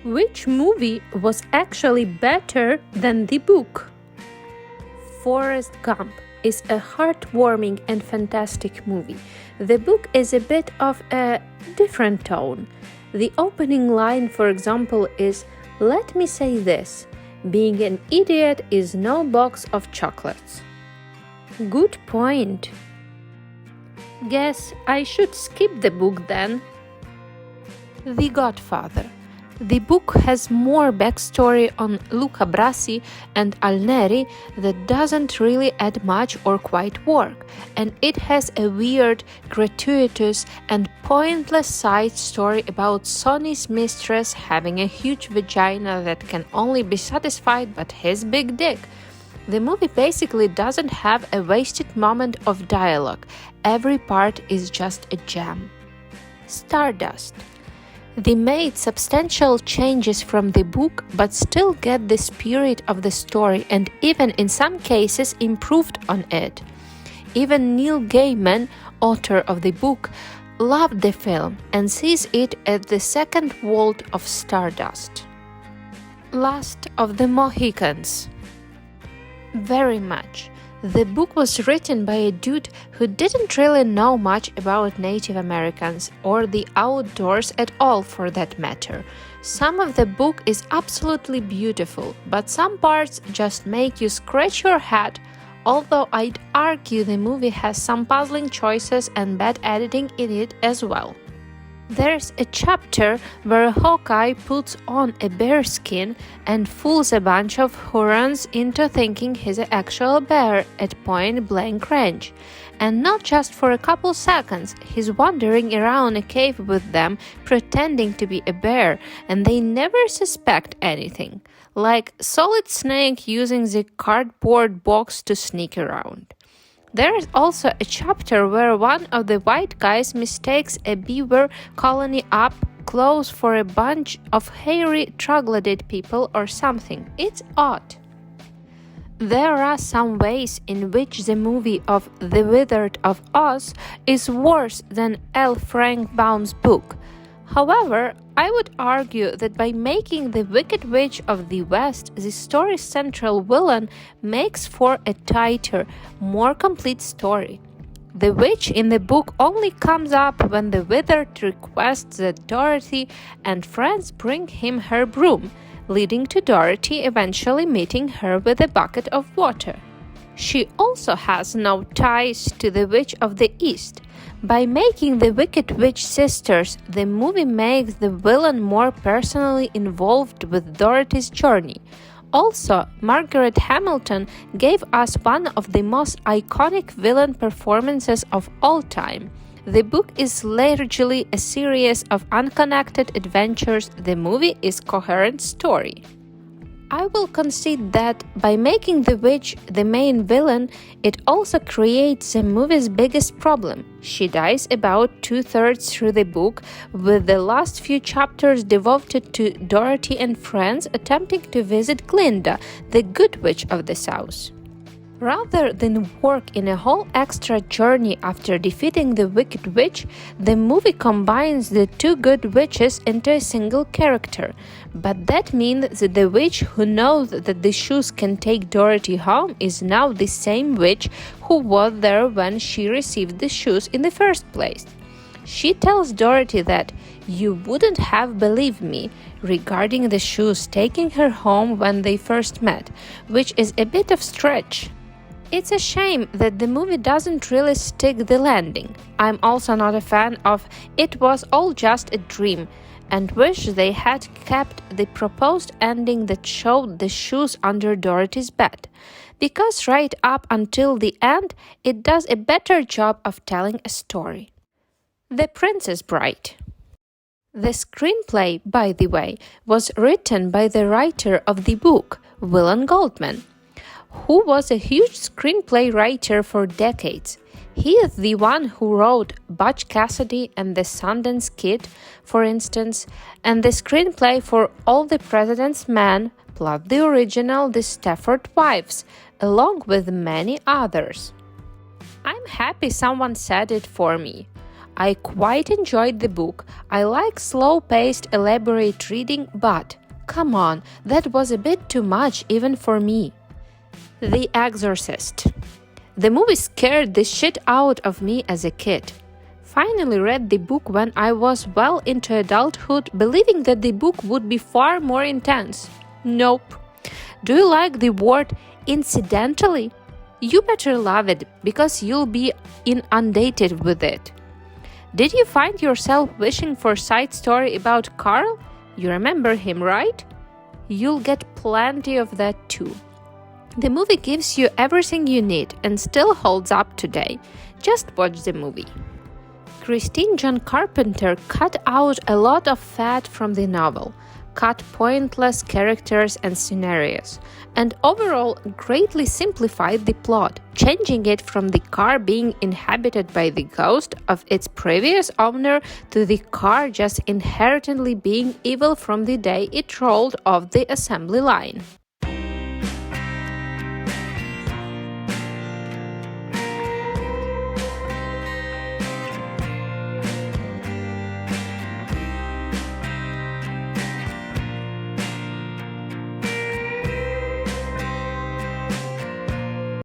Which movie was actually better than the book? Forrest Gump is a heartwarming and fantastic movie. The book is a bit of a different tone. The opening line, for example, is, "Let me say this, being an idiot is no box of chocolates." Good point. Guess I should skip the book then. The Godfather. The book has more backstory on Luca Brasi and Alneri that doesn't really add much or quite work, and it has a weird, gratuitous, and pointless side story about Sonny's mistress having a huge vagina that can only be satisfied by his big dick. The movie basically doesn't have a wasted moment of dialogue. Every part is just a gem. Stardust. They made substantial changes from the book but still get the spirit of the story and even in some cases improved on it. Even Neil Gaiman, author of the book, loved the film and sees it as the second Vault of Stardust. Last of the Mohicans. Very much. The book was written by a dude who didn't really know much about Native Americans or the outdoors at all for that matter. Some of the book is absolutely beautiful, but some parts just make you scratch your head, although I'd argue the movie has some puzzling choices and bad editing in it as well. There's a chapter where Hawkeye puts on a bear skin and fools a bunch of Hurons into thinking he's an actual bear at point-blank range. And not just for a couple seconds, he's wandering around a cave with them pretending to be a bear, and they never suspect anything. Like Solid Snake using the cardboard box to sneak around. There is also a chapter where one of the white guys mistakes a beaver colony up close for a bunch of hairy troglodyte people or something. It's odd. There are some ways in which the movie of The Wizard of Oz is worse than L. Frank Baum's book. However, I would argue that by making the Wicked Witch of the West the story's central villain makes for a tighter, more complete story. The witch in the book only comes up when the wizard requests that Dorothy and friends bring him her broom, leading to Dorothy eventually meeting her with a bucket of water. She also has no ties to the Witch of the East. By making the Wicked Witch sisters, the movie makes the villain more personally involved with Dorothy's journey. Also, Margaret Hamilton gave us one of the most iconic villain performances of all time. The book is largely a series of unconnected adventures. The movie is a coherent story. I will concede that by making the witch the main villain, it also creates the movie's biggest problem. She dies about 2/3 through the book, with the last few chapters devoted to Dorothy and friends attempting to visit Glinda, the good witch of the South. Rather than work in a whole extra journey after defeating the Wicked Witch, the movie combines the two good witches into a single character. But that means that the witch who knows that the shoes can take Dorothy home is now the same witch who was there when she received the shoes in the first place. She tells Dorothy that "you wouldn't have believed me" regarding the shoes taking her home when they first met, which is a bit of stretch. It's a shame that the movie doesn't really stick the landing. I'm also not a fan of "it was all just a dream" and wish they had kept the proposed ending that showed the shoes under Dorothy's bed, because right up until the end, it does a better job of telling a story. The Princess Bride. The screenplay, by the way, was written by the writer of the book, William Goldman, who was a huge screenplay writer for decades. He is the one who wrote Butch Cassidy and the Sundance Kid, for instance, and the screenplay for All the President's Men, plus the original The Stepford Wives, along with many others. I'm happy someone said it for me. I quite enjoyed the book. I like slow-paced, elaborate reading, but come on, that was a bit too much even for me. The Exorcist. The movie scared the shit out of me as a kid. Finally read the book when I was well into adulthood, believing that the book would be far more intense. Nope. Do you like the word incidentally? You better love it, because you'll be inundated with it. Did you find yourself wishing for a side story about Carl? You remember him, right? You'll get plenty of that too. The movie gives you everything you need and still holds up today. Just watch the movie. Christine John Carpenter cut out a lot of fat from the novel, cut pointless characters and scenarios, and overall greatly simplified the plot, changing it from the car being inhabited by the ghost of its previous owner to the car just inherently being evil from the day it rolled off the assembly line.